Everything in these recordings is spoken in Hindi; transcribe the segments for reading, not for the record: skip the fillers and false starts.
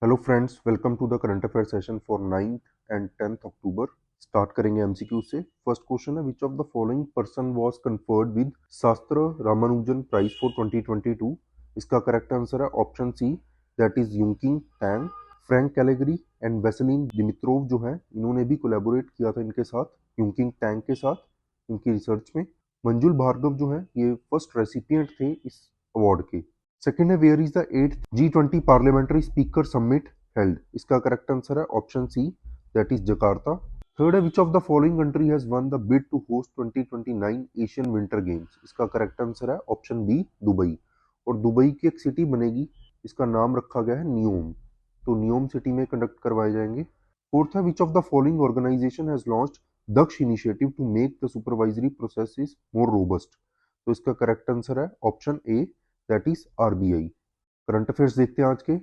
Hello friends, welcome to the current affair session for 9th and 10th October. Start करेंगे एमसीक्यू से। फर्स्ट क्वेश्चन है, which of the following person was conferred with Shastra Ramanujan prize for 2022। इसका करेक्ट आंसर है option C, that is Yunqing Tang. Frank Calegari and Vesselin Dimitrov जो है, इन्होंने भी कोलैबोरेट किया था इनके साथ, यूकिंग टैंग के साथ, इनकी रिसर्च में। मंजुल भार्गव जो है, ये फर्स्ट रेसिपिएंट थे इस अवार्ड के। सेकेंड है, where is the 8th G20 parliamentary speaker summit held. इसका करेक्ट आंसर है option C, that is Jakarta. Third है, which of the following country has won the bid to host 2029 Asian winter games. इसका करेक्ट आंसर है ऑप्शन बी, दुबई। और दुबई की एक सिटी बनेगी, इसका नाम रखा गया है नियोम। तो नियोम सिटी में कंडक्ट करवाए जाएंगे। फोर्थ है, which of the following organization has launched Daksh initiative to make the supervisory processes more robust. तो इसका करेक्ट आंसर है option A, that is RBI. Current affairs देखते हैं आज के।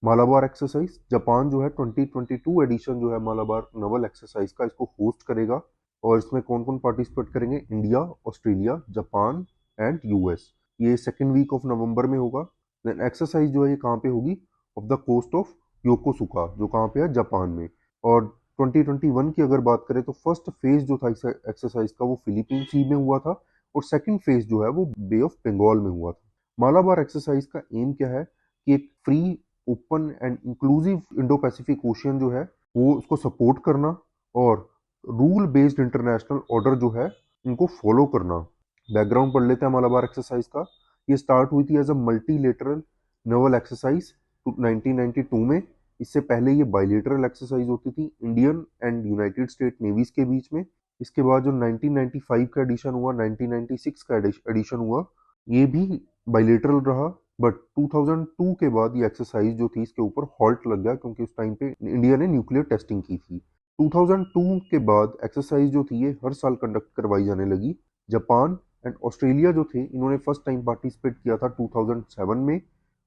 मालाबार एक्सरसाइज, जापान जो है 2022 एडिशन जो है मालाबार नवल एक्सरसाइज का, इसको होस्ट करेगा। और इसमें कौन कौन पार्टिसिपेट करेंगे? India, Australia, Japan and US. ये सेकेंड वीक ऑफ नवंबर में होगा। देन एक्सरसाइज जो है ये कहाँ पे होगी? Off the coast of Yokosuka, जो कहाँ पे है? जापान में। और 2021 की अगर बात करें तो फर्स्ट फेज जो था इस एक्सरसाइज का, वो फिलीपीन सी में हुआ था। और सेकेंड फेज जो है वो बे ऑफ बंगाल में हुआ था। मालाबार एक्सरसाइज का एम क्या है कि एक free, open and inclusive Indo Pacific ocean जो है वो उसको सपोर्ट करना, और रूल बेस्ड इंटरनेशनल ऑर्डर जो है इनको फॉलो करना। बैकग्राउंड पढ़ लेते हैं मालाबार एक्सरसाइज का। ये स्टार्ट हुई थी as a multilateral naval exercise 1992 में। इससे पहले ये बाइलेटरल एक्सरसाइज होती थी Indian and United State navies के बीच में। इसके बाद जो 1995 का एडिशन हुआ, 1996 का एडिशन हुआ, ये भी बाइलेटरल रहा। बट 2002 के बाद ये एक्सरसाइज जो थी इसके ऊपर हॉल्ट लग गया, क्योंकि उस टाइम पे इंडिया ने न्यूक्लियर टेस्टिंग की थी। 2002 के बाद एक्सरसाइज जो थी ये हर साल कंडक्ट करवाई जाने लगी। जापान एंड ऑस्ट्रेलिया जो थे, इन्होंने फर्स्ट टाइम पार्टिसिपेट किया था 2007 में।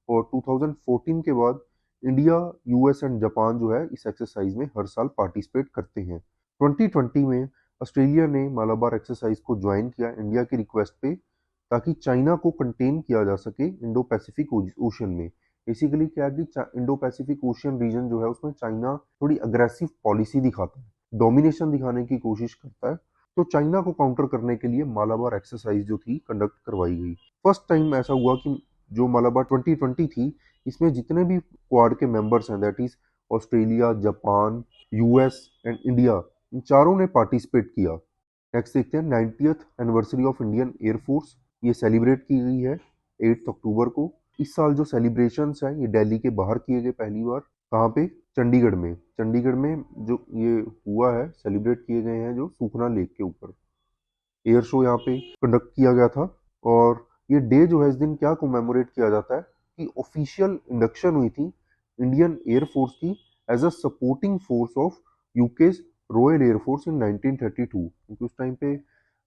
और 2014 के बाद इंडिया, यूएस एंड जापान जो है इस एक्सरसाइज में हर साल पार्टिसिपेट करते हैं। 2020 में ऑस्ट्रेलिया ने मालाबार एक्सरसाइज को ज्वाइन किया इंडिया की रिक्वेस्ट पे, ताकि चाइना को कंटेन किया जा सके इंडो पैसिफिक ओशन में। बेसिकली क्या है कि इंडो पैसिफिक ओशियन रीजन जो है उसमें चाइना थोड़ी अग्रेसिव पॉलिसी दिखाता है, डोमिनेशन दिखाने की कोशिश करता है। तो चाइना को काउंटर करने के लिए मालाबार एक्सरसाइज जो थी कंडक्ट करवाई गई। फर्स्ट टाइम ऐसा हुआ कि जो मालाबार 2020 थी, इसमें जितने भी क्वाड के मेंबर्स हैं, that is Australia, Japan, US and India, इन चारों ने पार्टिसिपेट किया। नेक्स्ट देखते हैं 90th anniversary of Indian air force. ये सेलिब्रेट की गई है 8 अक्टूबर को। इस साल जो सेलिब्रेशंस हैं ये दिल्ली के बाहर किए गए पहली बार। कहाँ पे? चंडीगढ़ में। चंडीगढ़ में जो ये हुआ है, सेलिब्रेट किए गए हैं जो सुखना लेक के ऊपर। एयर शो यहाँ पे कंडक्ट किया गया था। और ये डे जो है, इस दिन क्या कोमेमोरेट किया जाता है कि ऑफिशियल इंडक्शन हुई थी इंडियन एयरफोर्स की as a supporting force of UK's royal air force in 1932, क्योंकि उस टाइम पे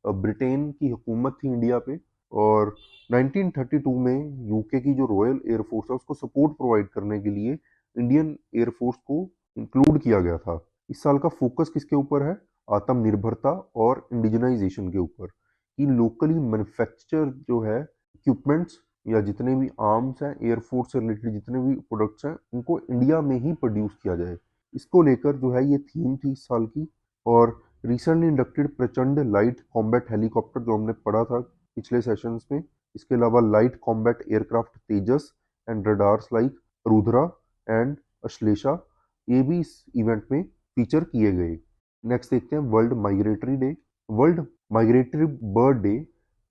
ब्रिटेन की हुकूमत थी इंडिया पे। और 1932 में यूके की जो रॉयल एयरफोर्स है उसको सपोर्ट प्रोवाइड करने के लिए इंडियन एयरफोर्स को इंक्लूड किया गया था। इस साल का फोकस किसके ऊपर है? आत्मनिर्भरता और इंडिजनाइजेशन के ऊपर, कि लोकली मैन्युफैक्चर जो है इक्विपमेंट्स या जितने भी आर्म्स हैं, एयरफोर्स से रिलेटेड जितने भी प्रोडक्ट्स हैं, उनको इंडिया में ही प्रोड्यूस किया जाए। इसको लेकर जो है ये थीम थी इस साल की। और रिसेंटली इंडक्टेड प्रचंड लाइट कॉम्बैट हेलीकॉप्टर जो हमने पढ़ा था पिछले सेशंस में, इसके अलावा light combat aircraft Tejas and radars like Rudra and Ashlesha, ये भी इस इवेंट में फीचर किए गए। नेक्स्ट देखते हैं world migratory day. World migratory bird day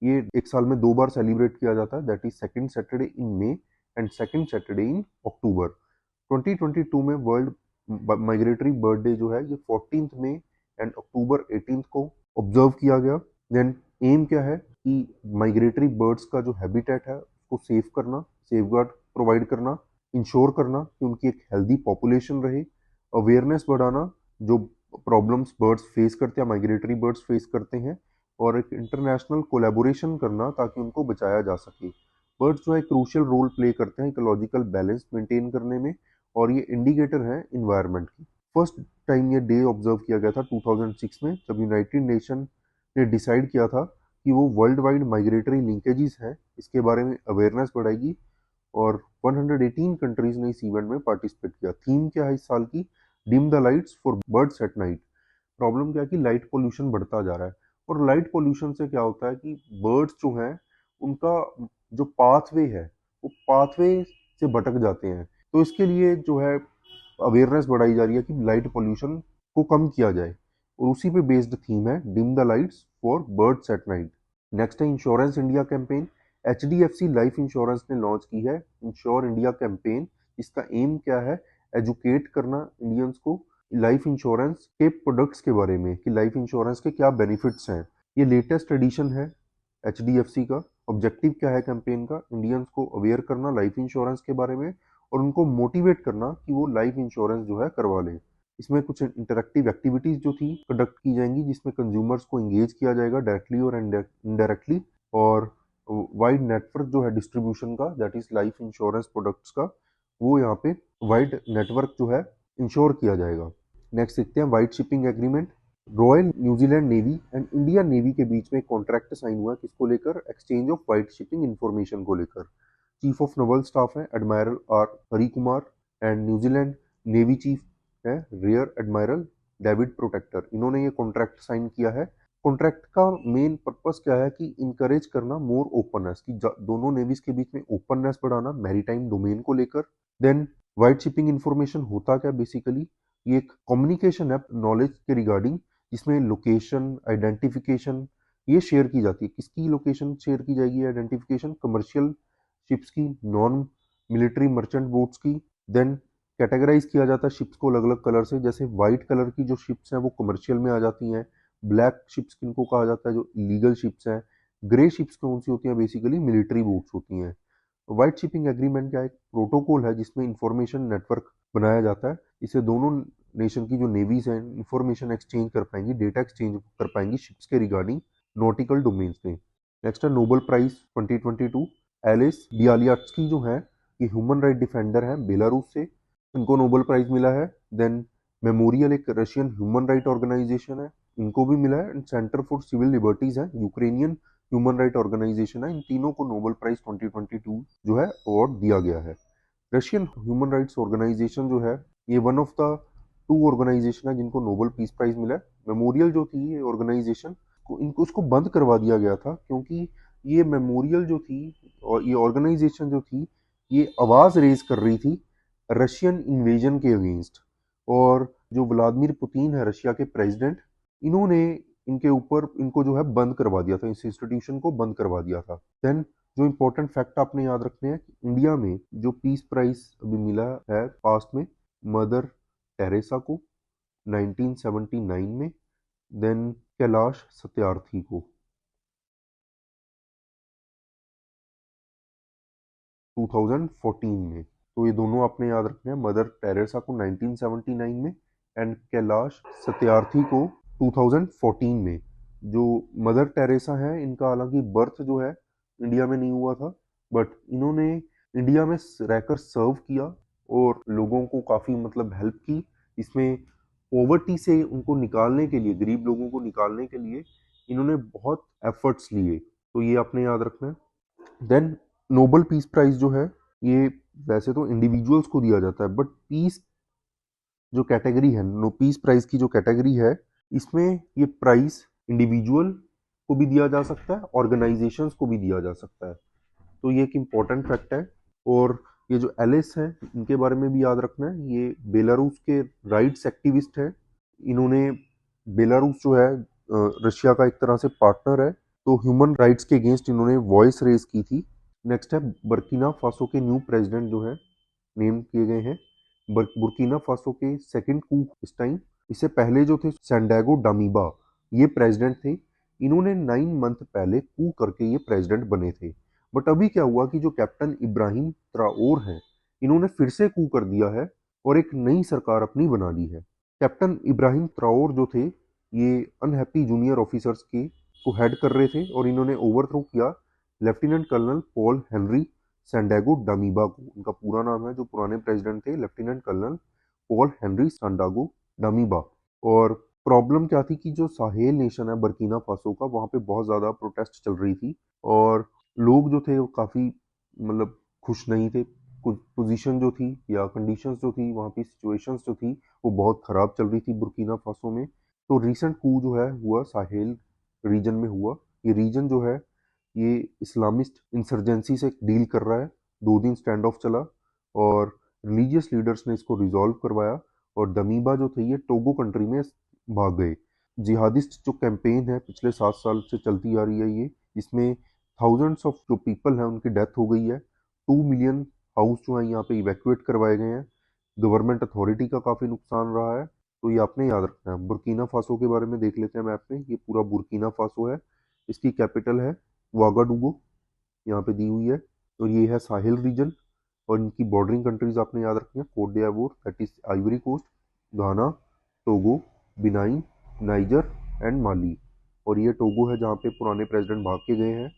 ये एक साल में 2 बार सेलिब्रेट किया जाता है, that is second Saturday in May and second Saturday in October. 2022 में वर्ल्ड माइग्रेटरी बर्ड डे जो है ये 14 मई एंड अक्टूबर 18 को ऑब्जर्व किया गया। देन एम क्या है कि माइग्रेटरी बर्ड्स का जो हैबिटेट है उसको सेव करना, सेफगार्ड प्रोवाइड करना, इंश्योर करना कि उनकी एक हेल्दी पॉपुलेशन रहे, अवेयरनेस बढ़ाना जो प्रॉब्लम्स बर्ड्स फेस करते हैं, माइग्रेटरी बर्ड्स फेस करते हैं, और एक इंटरनेशनल कोलैबोरेशन करना ताकि उनको बचाया जा सके। बर्ड्स जो है क्रूशियल रोल प्ले करते हैं इकोलॉजिकल बैलेंस मेंटेन करने में, और ये इंडिकेटर हैं इन्वायरमेंट की। फर्स्ट टाइम ये डे ऑब्जर्व किया गया था 2006 में, जब यूनाइटेड नेशन ने डिसाइड किया था कि वो वर्ल्ड वाइड माइग्रेटरी लिंकेजेस हैं इसके बारे में अवेयरनेस बढ़ाएगी और 118 कंट्रीज ने इस इवेंट में पार्टिसिपेट किया। थीम क्या है इस साल की? Dim the lights for birds at night. Problem क्या है कि लाइट पोल्यूशन बढ़ता जा रहा है, और लाइट पोल्यूशन से क्या होता है कि बर्ड्स जो हैं उनका जो पाथवे है वो पाथवे से भटक जाते हैं। तो इसके लिए जो है अवेयरनेस बढ़ाई जा रही है कि लाइट पोल्यूशन को कम किया जाए, और उसी पे बेस्ड थीम है dim the lights for birds at night. Next है insurance India campaign. HDFC life insurance ने लॉन्च की है इंश्योर इंडिया कैंपेन। इसका एम क्या है? एजुकेट करना इंडियंस को लाइफ इंश्योरेंस के प्रोडक्ट्स के बारे में, कि लाइफ इंश्योरेंस के क्या बेनिफिट्स हैं। ये लेटेस्ट एडिशन है HDFC का। ऑब्जेक्टिव क्या है कैंपेन का? इंडियंस को अवेयर करना लाइफ इंश्योरेंस के बारे में, और उनको मोटिवेट करना कि वो लाइफ इंश्योरेंस जो है करवा लें। इसमें कुछ इंटरेक्टिव एक्टिविटीज जो थी कंडक्ट की जाएंगी, जिसमें कंज्यूमर्स को एंगेज किया जाएगा डायरेक्टली और इनडायरेक्टली, और वाइड नेटवर्क जो है डिस्ट्रीब्यूशन का, that is life insurance products का, वो यहाँ पे वाइड नेटवर्क जो है इंश्योर किया जाएगा। नेक्स्ट देखते हैं white shipping agreement. Royal New Zealand navy and Indian navy के बीच में कॉन्ट्रैक्ट साइन हुआ, किसको लेकर? Exchange of white shipping information को लेकर। चीफ ऑफ नवल स्टाफ है admiral R Hari Kumar, and New Zealand navy chief है रियर एडमायरल डेविड प्रोटेक्टर। इन्होंने ये कॉन्ट्रैक्ट साइन किया है। कॉन्ट्रैक्ट का मेन पर्पस क्या है कि इंकरेज करना मोर ओपननेस, कि दोनों नेवीज के बीच में ओपननेस बढ़ाना मैरीटाइम डोमेन को लेकर। देन वाइड शिपिंग इंफॉर्मेशन होता क्या बेसिकली? ये एक कम्युनिकेशन है नॉलेज के रिगार्डिंग, जिसमें लोकेशन आइडेंटिफिकेशन ये शेयर की जाती है। किसकी लोकेशन शेयर की जाएगी? आइडेंटिफिकेशन कमर्शियल शिप्स की, नॉन मिलिट्री मर्चेंट बोट्स की। देन कैटेगराइज किया जाता है शिप्स को अलग अलग कलर से, जैसे वाइट कलर की जो शिप्स हैं वो कमर्शियल में आ जाती हैं। ब्लैक शिप्स किनको कहा जाता है? जो इलीगल शिप्स हैं। ग्रे शिप्स कौन सी होती हैं? बेसिकली मिलिट्री बोट्स होती हैं। वाइट शिपिंग एग्रीमेंट क्या है? प्रोटोकॉल है जिसमें इंफॉर्मेशन नेटवर्क बनाया जाता है। इसे दोनों नेशन की जो नेवीज हैं इंफॉर्मेशन एक्सचेंज कर पाएंगी, डेटा एक्सचेंज कर पाएंगी शिप्स के रिगार्डिंग नॉटिकल डोमेन्स में। नेक्स्ट है नोबेल प्राइज 2022। एलिस बियालियाट्स्की जो है ये ह्यूमन राइट डिफेंडर हैं बेलारूस से, इनको नोबेल प्राइज मिला है। देन मेमोरियल एक रशियन ह्यूमन राइट ऑर्गेनाइजेशन है, इनको भी मिला है। सेंटर फॉर सिविल लिबर्टीज है यूक्रेनियन ह्यूमन राइट ऑर्गेनाइजेशन है। इन तीनों को नोबेल प्राइज 2022 जो है अवार्ड दिया गया है। रशियन ह्यूमन राइट्स ऑर्गेनाइजेशन जो है ये one of the two organization है जिनको नोबेल पीस प्राइज मिला है। मेमोरियल जो थी ये ऑर्गेनाइजेशन को इनको उसको बंद करवा दिया गया था, क्योंकि ये मेमोरियल जो थी और ये ऑर्गेनाइजेशन जो थी ये आवाज रेज कर रही थी रशियन इन्वेजन के अगेंस्ट। और जो व्लादिमीर पुतिन है रशिया के प्रेसिडेंट, इन्होंने इनके ऊपर इनको जो है बंद करवा दिया था, इस इंस्टीट्यूशन को बंद करवा दिया था। देन जो इंपॉर्टेंट फैक्ट आपने याद रखने हैं कि इंडिया में जो पीस प्राइज अभी मिला है पास्ट में मदर टेरेसा को 1979 में, देन कैलाश सत्यार्थी को 2014 में। तो ये दोनों आपने याद रखने हैं, मदर टेरेसा को 1979 में एंड कैलाश सत्यार्थी को 2014 में। जो मदर टेरेसा है इनका हालांकि बर्थ जो है इंडिया में नहीं हुआ था, बट इन्होंने इंडिया में रहकर सर्व किया और लोगों को काफ़ी मतलब हेल्प की। इसमें पॉवर्टी से उनको निकालने के लिए, गरीब लोगों को निकालने के लिए इन्होंने बहुत एफर्ट्स लिए, तो ये आपने याद रखना है। देन नोबेल पीस प्राइज जो है ये वैसे तो इंडिविजुअल्स को दिया जाता है, बट पीस जो कैटेगरी है, नो पीस प्राइज की जो कैटेगरी है, इसमें ये प्राइज इंडिविजुअल को भी दिया जा सकता है, ऑर्गेनाइजेशंस को भी दिया जा सकता है। तो ये एक इम्पॉर्टेंट फैक्ट है। और ये जो एलिस है इनके बारे में भी याद रखना है, ये बेलारूस के राइट्स एक्टिविस्ट है। इन्होंने बेलारूस जो है रशिया का एक तरह से पार्टनर है, तो ह्यूमन राइट्स के अगेंस्ट इन्होंने वॉइस रेज की थी। नेक्स्ट है बर्किना फासो के न्यू प्रेसिडेंट जो है नेम किए गए हैं। बुर्किना फासो के सेकंड कू इस टाइम। इससे पहले जो थे सैंडियागो डामीबा ये प्रेसिडेंट थे। इन्होंने 9 मंथ पहले कू करके ये प्रेसिडेंट बने थे। बट अभी क्या हुआ कि जो कैप्टन इब्राहिम त्राओर हैं इन्होंने फिर से कू कर दिया है और एक नई सरकार अपनी बना ली है। कैप्टन इब्राहिम त्राओर जो थे ये अनहैप्पी जूनियर ऑफिसर्स की को हेड कर रहे थे, और इन्होंने ओवरथ्रो किया lieutenant colonel Paul Henri Sandaogo Damiba को। उनका पूरा नाम है, जो पुराने प्रेसिडेंट थे, lieutenant colonel Paul Henri Sandaogo Damiba. और प्रॉब्लम क्या थी कि जो साहेल नेशन है बर्किना फासो का, वहाँ पे बहुत ज़्यादा प्रोटेस्ट चल रही थी और लोग जो थे वो काफ़ी मतलब खुश नहीं थे। कुछ पोजीशन जो थी या कंडीशंस जो थी, वहाँ की सिचुएशंस जो थी वो बहुत ख़राब चल रही थी बुर्किना फासो में। तो रिसेंट कू जो है हुआ साहेल रीजन में हुआ। ये रीजन जो है ये इस्लामिस्ट इंसर्जेंसी से डील कर रहा है। 2 दिन स्टैंड ऑफ चला और रिलीजियस लीडर्स ने इसको रिजॉल्व करवाया और दमीबा जो थे ये टोगो कंट्री में भाग गए। जिहादिस्ट जो कैंपेन है पिछले 7 साल से चलती आ रही है ये, इसमें थाउजेंड्स ऑफ जो पीपल हैं उनकी डेथ हो गई है। 2 मिलियन हाउस जो है यहाँ पे इवैक्यूएट करवाए गए हैं। गवर्नमेंट अथॉरिटी का काफ़ी नुकसान रहा है। तो ये आपने याद रखना है। बुर्किना फासो के बारे में देख लेते हैं मैप में। ये पूरा बुर्किना फासो है। इसकी कैपिटल है वागाडुगो, यहाँ पे दी हुई है। और ये है साहिल रीजन और इनकी बॉर्डरिंग कंट्रीज आपने याद रखनी है। Cote d'Ivoire that is Ivory Coast, Ghana, Togo, Benin, Niger and Mali. और ये टोगो है जहाँ पे पुराने प्रेसिडेंट भाग के गए हैं।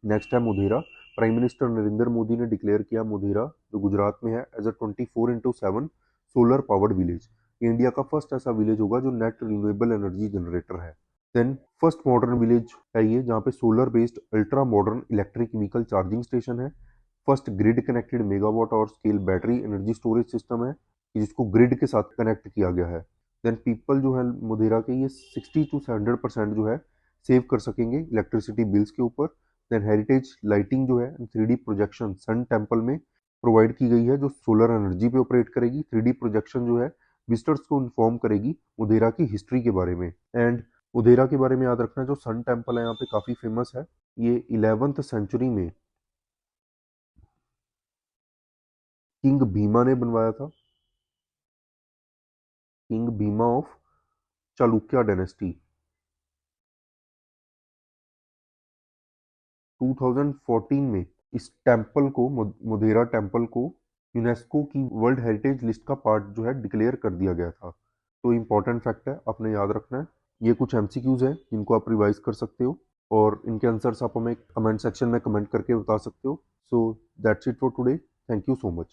नेक्स्ट है मोधेरा। प्राइम मिनिस्टर नरेंद्र मोदी ने डिक्लेयर किया मोधेरा जो गुजरात में है as a 24/7 solar powered village. ये इंडिया का फर्स्ट ऐसा विलेज होगा जो नेट रिन्यूएबल एनर्जी जनरेटर है। देन फर्स्ट मॉडर्न विलेज है ये जहाँ पे solar based ultra modern electric vehicle charging station है। फर्स्ट ग्रिड कनेक्टेड मेगावाट और scale battery energy storage system है जिसको ग्रिड के साथ कनेक्ट किया गया है। देन पीपल जो है मुदेरा के ये 60 to 100% जो है सेव कर सकेंगे इलेक्ट्रिसिटी बिल्स के ऊपर। देन हेरिटेज लाइटिंग जो है 3D प्रोजेक्शन सन टेम्पल में प्रोवाइड की गई है जो सोलर एनर्जी पे ऑपरेट करेगी। 3D प्रोजेक्शन जो है विजिटर्स को इन्फॉर्म करेगी मुदेरा की हिस्ट्री के बारे में। एंड मुदेरा के बारे में याद रखना जो सन टेम्पल है यहाँ पे काफ़ी फेमस है। ये 11th सेंचुरी में किंग भीमा ने बनवाया था। King Bhima of Chalukya dynasty. 2014 में इस टेम्पल को मुदेरा टेम्पल को यूनेस्को की वर्ल्ड हेरिटेज लिस्ट का पार्ट जो है डिक्लेयर कर दिया गया था। तो इम्पॉर्टेंट फैक्ट है, आपने याद रखना है। ये कुछ एमसीक्यूज हैं जिनको आप रिवाइज कर सकते हो और इनके आंसर्स आप हमें कमेंट सेक्शन में कमेंट करके बता सकते हो। So that's it for today. Thank you so much.